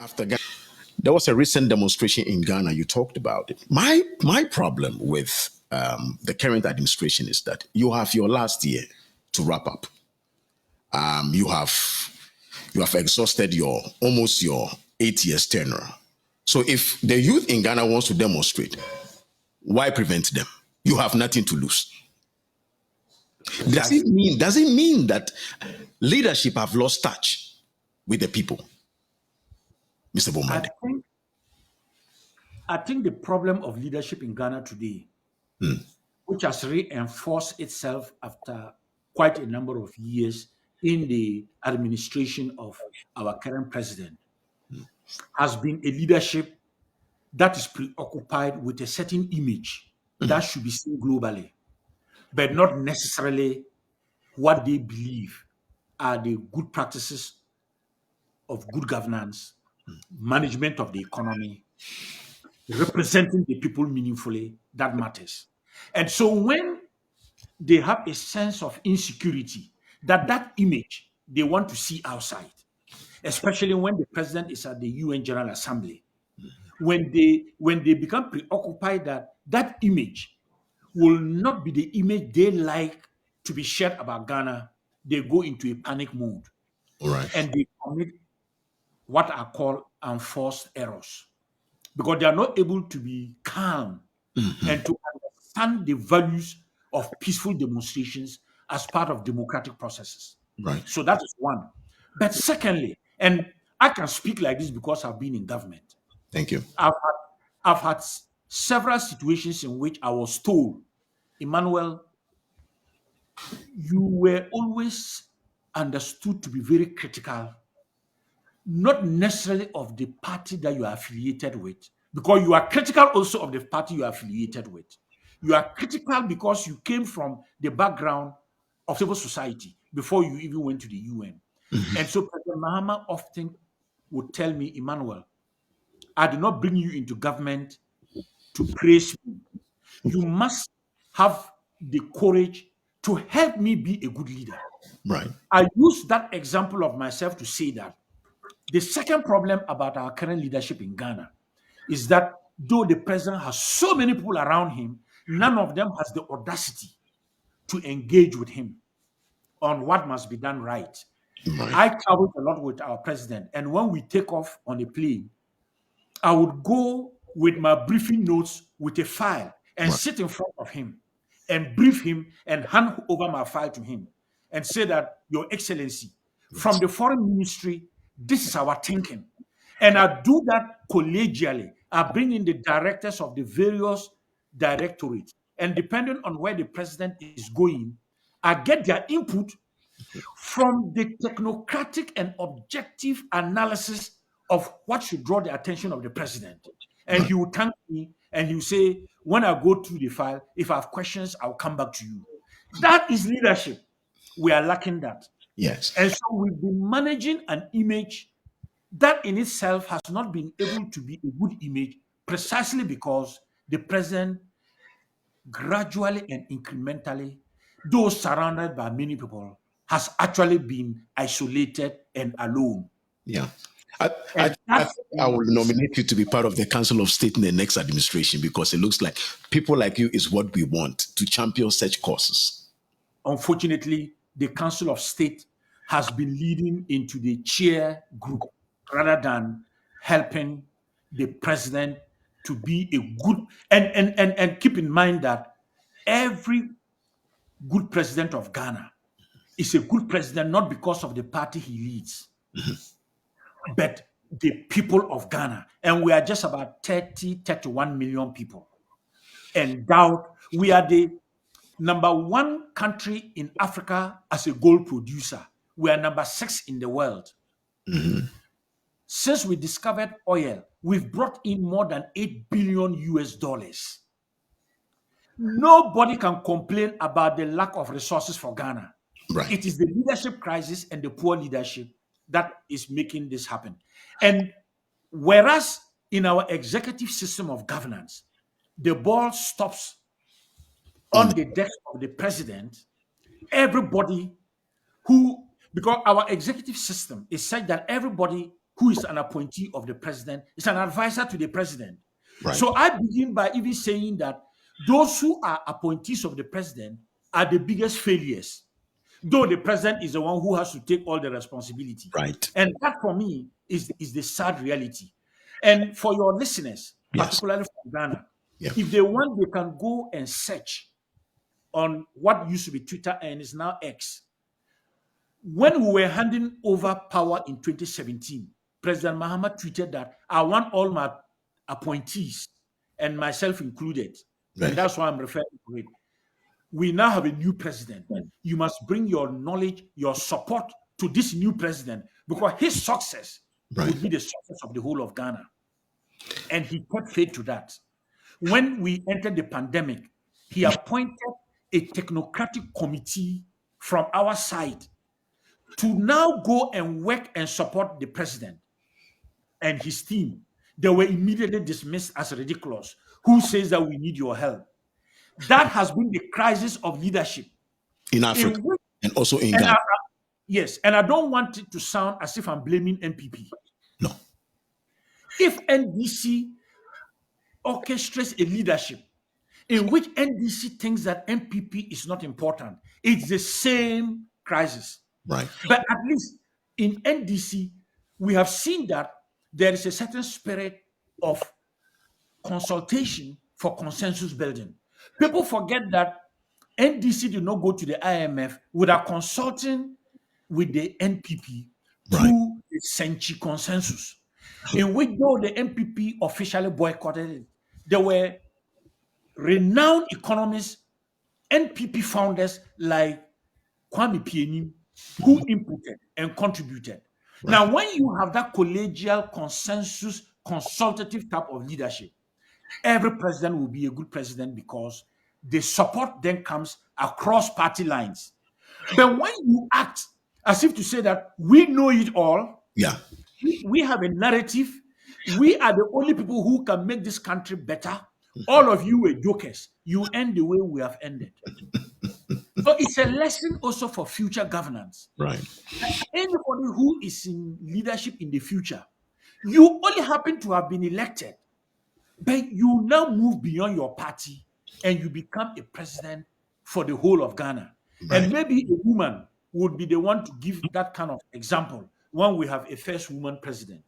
After Ghana, there was a recent demonstration in Ghana. You talked about it. My problem with the current administration is that you have your last year to wrap up. You have exhausted your almost your 8 years tenure. So if the youth in Ghana wants to demonstrate, why prevent them? You have nothing to lose. Precisely. Does it mean that leadership have lost touch with the people, Mr. I Bombande? think I think the problem of leadership in Ghana today, which has reinforced itself after quite a number of years in the administration of our current president, has been a leadership that is preoccupied with a certain image that should be seen globally, but not necessarily what they believe are the good practices of good governance, management of the economy, representing the people meaningfully, that matters. And so when they have a sense of insecurity, that image they want to see outside, especially when the president is at the UN General Assembly, when they become preoccupied that that image will not be the image they like to be shared about Ghana, they go into a panic mode All right. and they commit what are called enforced errors because they are not able to be calm and to understand the values of peaceful demonstrations as part of democratic processes. Right. So that is one. But secondly, and I can speak like this because I've been in government. Thank you. I've had several situations in which I was told, Emmanuel, you were always understood to be very critical, not necessarily of the party that you are affiliated with, because you are critical also of the party you are affiliated with. You are critical because you came from the background of civil society before you even went to the UN. And so President Mahama often would tell me, Emmanuel, I did not bring you into government to praise me. You must have the courage to help me be a good leader. Right. I use that example of myself to say that the second problem about our current leadership in Ghana is that though the president has so many people around him, none of them has the audacity to engage with him on what must be done right. Right. I traveled a lot with our president, and when we take off on a plane, I would go with my briefing notes with a file and Right. sit in front of him and brief him and hand over my file to him and say that, Your Excellency, from Yes. the foreign ministry, this is our thinking. And I do that collegially. I bring in the directors of the various directorates. And depending on where the president is going, I get their input from the technocratic and objective analysis of what should draw the attention of the president. And Right. he will thank me and he will say, when I go through the file, if I have questions, I'll come back to you. That is leadership. We are lacking that. Yes. And so we've been managing an image that in itself has not been able to be a good image precisely because the president gradually and incrementally, though surrounded by many people, has actually been isolated and alone. Yeah. I, I, And I that think I is will nominate you to be part of the Council of State in the next administration because it looks like people like you is what we want to champion such causes. unfortunately the Council of State has been leading into the chair group rather than helping the president to be a good and keep in mind that every good president of Ghana is a good president not because of the party he leads, but the people of Ghana. And we are just about 31 million people. Endowed, we are the number one country in Africa as a gold producer. We are number 6 in the world. Since we discovered oil, we've brought in more than 8 billion US dollars. Nobody can complain about the lack of resources for Ghana. Right. It is the leadership crisis and the poor leadership that is making this happen. And whereas in our executive system of governance, the ball stops On on the desk of the president, everybody because our executive system is such that everybody who is an appointee of the president, is an advisor to the president. Right. So I begin by even saying that those who are appointees of the president are the biggest failures, though the president is the one who has to take all the responsibility. Right. And that for me is the sad reality. And for your listeners, Yes. particularly from Ghana, Yeah. if they want, they can go and search on what used to be Twitter and is now X. When we were handing over power in 2017, President Mahama tweeted that I want all my appointees, and myself included, Right. and that's why I'm referring to it. We now have a new president. You must bring your knowledge, your support to this new president, because his success Right. would be the success of the whole of Ghana. And he kept faith to that. When we entered the pandemic, he appointed a technocratic committee from our side to now go and work and support the president and his team. They were immediately dismissed as ridiculous. Who says that we need your help? That has been the crisis of leadership In Africa and also in and Ghana. yes, and I don't want it to sound as if I'm blaming NPP. No. If NDC orchestrates a leadership in which NDC thinks that NPP is not important, it's the same crisis. Right. But at least in NDC, we have seen that there is a certain spirit of consultation for consensus building. People forget that NDC did not go to the IMF without consulting with the NPP through the Senchi consensus, in which though the NPP officially boycotted it, there were renowned economists, NPP founders like Kwame Pieni, who inputted and contributed. Now, when you have that collegial consensus, consultative type of leadership, every president will be a good president because the support then comes across party lines. But when you act as if to say that we know it all, Yeah. we have a narrative, we are the only people who can make this country better, all of you were jokers, you end the way we have ended. So it's a lesson also for future governance. Right. Anybody who is in leadership in the future, you only happen to have been elected, but you now move beyond your party and you become a president for the whole of Ghana. Right. And maybe a woman would be the one to give that kind of example when we have a first woman president.